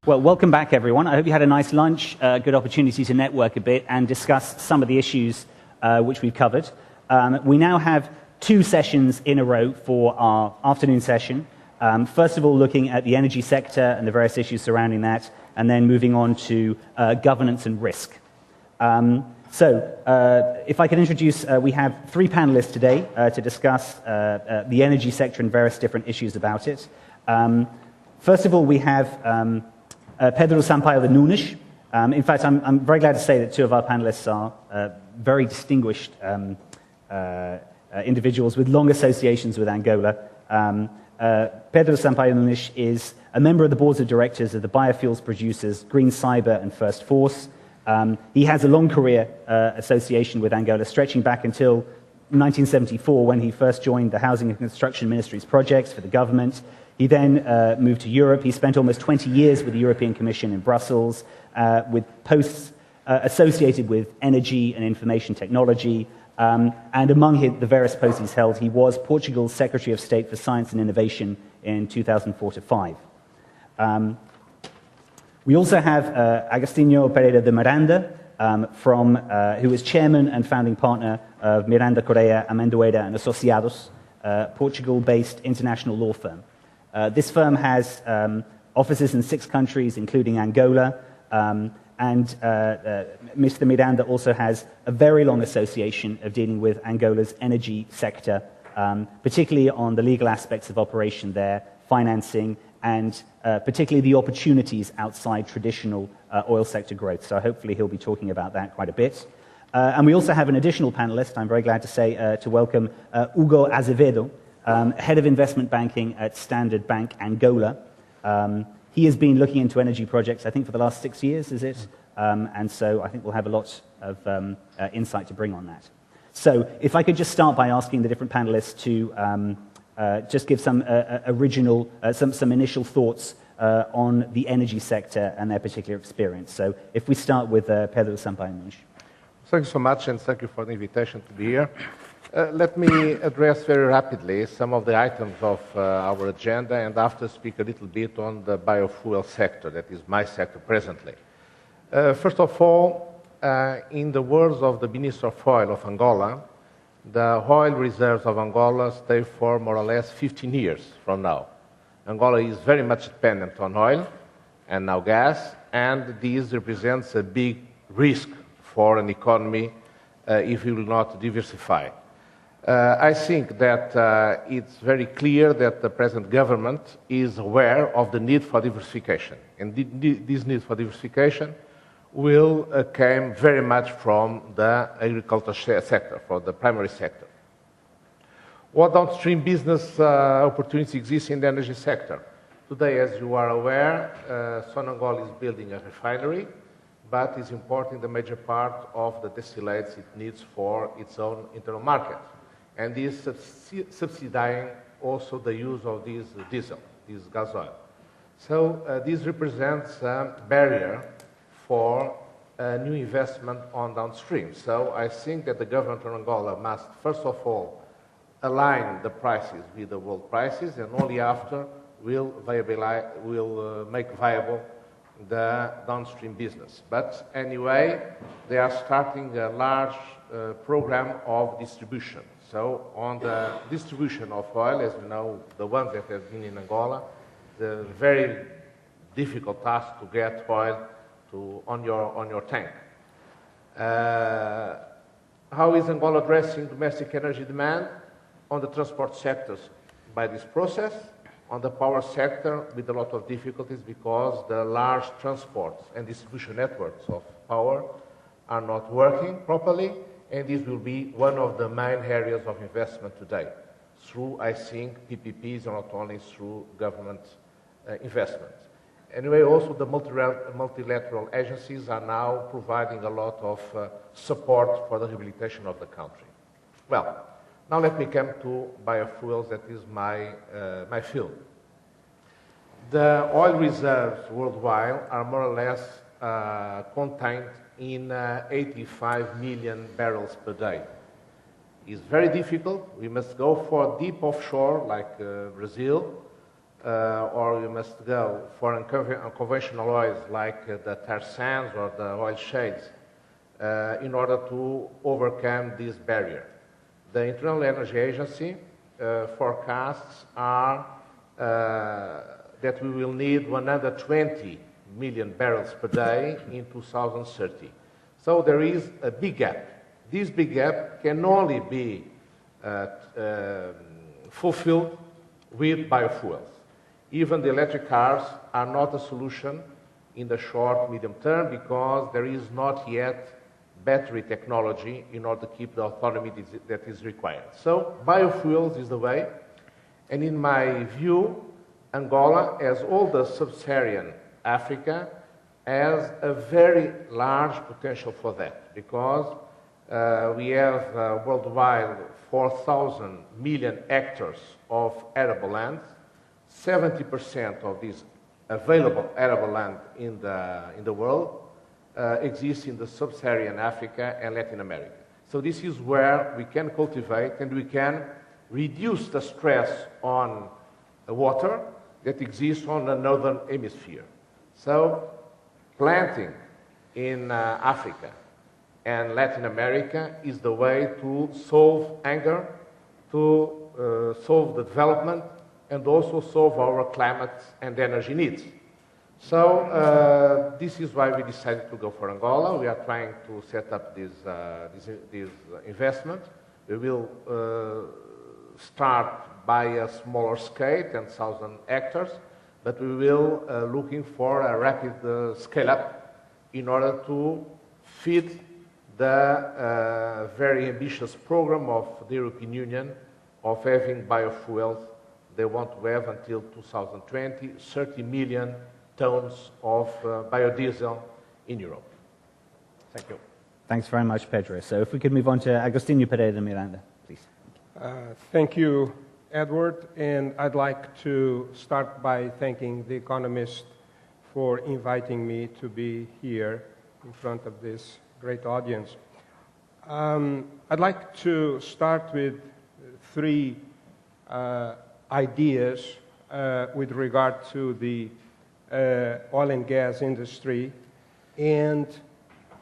Well, welcome back, everyone. I hope you had a nice lunch, good opportunity to network a bit and discuss some of the issues which we've covered. We now have two sessions in a row for our afternoon session. First of all, looking at the energy sector and the various issues surrounding that, and then moving on to governance and risk. If I could introduce, we have three panelists today to discuss the energy sector and various different issues about it. First of all, we have Pedro Sampaio de Nunes. In fact, I'm very glad to say that two of our panelists are very distinguished individuals with long associations with Angola. Pedro Sampaio de Nunes is a member of the boards of directors of the biofuels producers Green Cyber and First Force. He has a long career association with Angola, stretching back until 1974 when he first joined the Housing and Construction Ministry's projects for the government. He then moved to Europe. He spent almost 20 years with the European Commission in Brussels, with posts associated with energy and information technology. And among the various posts he's held, he was Portugal's Secretary of State for Science and Innovation in 2004 to 5. We also have Agostinho Pereira de Miranda, who is chairman and founding partner of Miranda Correia Amendoeira and Associados, Portugal-based international law firm. This firm has offices in 6 countries, including Angola, and Mr. Miranda also has a very long association of dealing with Angola's energy sector, particularly on the legal aspects of operation there, financing, and particularly the opportunities outside traditional oil sector growth. So hopefully he'll be talking about that quite a bit. And we also have an additional panelist, I'm very glad to say, to welcome Hugo Azevedo, Head of Investment Banking at Standard Bank Angola. He has been looking into energy projects, I think, for the last 6 years, is it? And so I think we'll have a lot of insight to bring on that. So if I could just start by asking the different panelists to just give some some initial thoughts on the energy sector and their particular experience. So if we start with Pedro Sampaio Nunes. Thank you so much, and thank you for the invitation to be here. Let me address very rapidly some of the items of our agenda, and after speak a little bit on the biofuel sector, that is my sector presently. First of all, in the words of the Minister of Oil of Angola, the oil reserves of Angola stay for more or less 15 years from now. Angola is very much dependent on oil and now gas, and this represents a big risk for an economy if we will not diversify. I think that it's very clear that the present government is aware of the need for diversification. And this need for diversification will come very much from the agriculture sector, from the primary sector. What downstream business opportunities exist in the energy sector? Today, as you are aware, Sonangol is building a refinery, but is importing the major part of the distillates it needs for its own internal market. And is subsidizing also the use of this diesel, this gas oil. So this represents a barrier for new investment on downstream. So I think that the government of Angola must, first of all, align the prices with the world prices, and only after will make viable the downstream business. But anyway, they are starting a large program of distribution. So on the distribution of oil, as you know, the ones that have been in Angola, the very difficult task to get oil on your tank. How is Angola addressing domestic energy demand? On the transport sectors by this process, on the power sector with a lot of difficulties because the large transports and distribution networks of power are not working properly, and this will be one of the main areas of investment today through, I think, PPPs and not only through government investments. Anyway, also the multilateral agencies are now providing a lot of support for the rehabilitation of the country. Well, now let me come to biofuels, that is my field. The oil reserves worldwide are more or less contained in 85 million barrels per day. It's very difficult. We must go for deep offshore, like Brazil, or you must go for unconventional oils like the tar sands or the oil shales in order to overcome this barrier. The International Energy Agency forecasts are that we will need 120 million barrels per day in 2030. So there is a big gap. This big gap can only be fulfilled with biofuels. Even the electric cars are not a solution in the short, medium term because there is not yet battery technology in order to keep the autonomy that is required. So biofuels is the way, and in my view, Angola, as all the sub-Saharan Africa, has a very large potential for that because we have worldwide 4,000 million hectares of arable land. 70% of this available arable land in the world exists in the sub-Saharan Africa and Latin America. So this is where we can cultivate and we can reduce the stress on water that exists on the northern hemisphere. So planting in Africa and Latin America is the way to solve hunger, to solve the development, and also solve our climate and energy needs. So this is why we decided to go for Angola. We are trying to set up this investment. We will start by a smaller scale, 10,000 hectares, but we will looking for a rapid scale-up in order to feed the very ambitious program of the European Union of having biofuels. They want to have until 2020, 30 million tons of biodiesel in Europe. Thank you. Thanks very much, Pedro. So if we could move on to Agostinho Pereira de Miranda, please. Thank you, Edward. And I'd like to start by thanking The Economist for inviting me to be here in front of this great audience. I'd like to start with three ideas with regard to the oil and gas industry, and,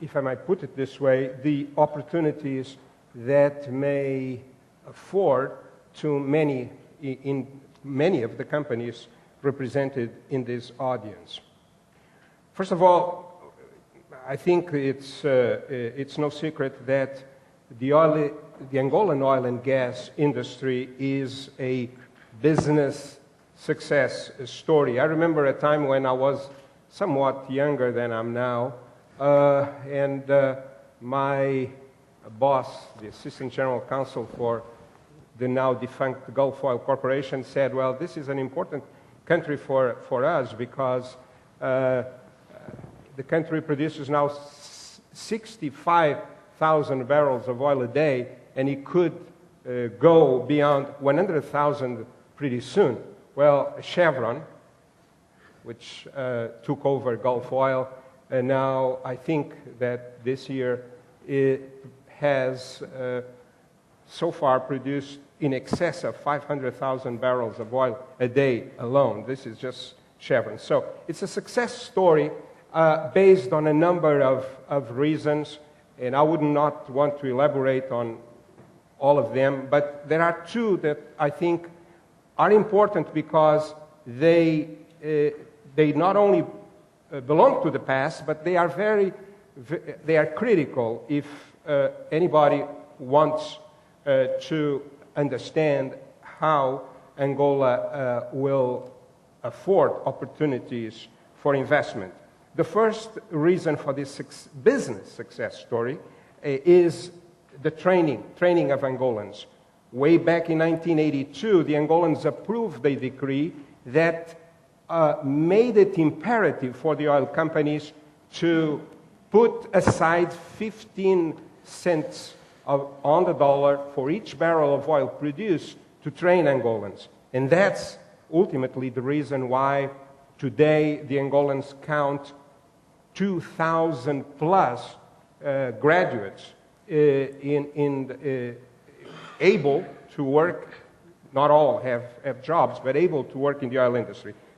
if I might put it this way, the opportunities that may afford to many of the companies represented in this audience. First of all, I think it's no secret that the Angolan oil and gas industry is a business success story. I remember a time when I was somewhat younger than I'm now, and my boss, the Assistant General Counsel for the now defunct Gulf Oil Corporation, said, well, this is an important country for us because the country produces now 65,000 barrels of oil a day, and it could go beyond 100,000 pretty soon. Well, Chevron, which took over Gulf Oil, and now I think that this year it has so far produced in excess of 500,000 barrels of oil a day alone. This is just Chevron. So it's a success story based on a number of reasons, and I would not want to elaborate on all of them, but there are two that I think are important because they not only belong to the past, but they are critical if anybody wants to understand how Angola will afford opportunities for investment. The first reason for this business success story is the training of Angolans. Way back in 1982, the Angolans approved a decree that made it imperative for the oil companies to put aside 15 cents on the dollar for each barrel of oil produced to train Angolans. And that's ultimately the reason why today the Angolans count 2,000 plus graduates able to work not all have jobs, but able to work in the oil industry.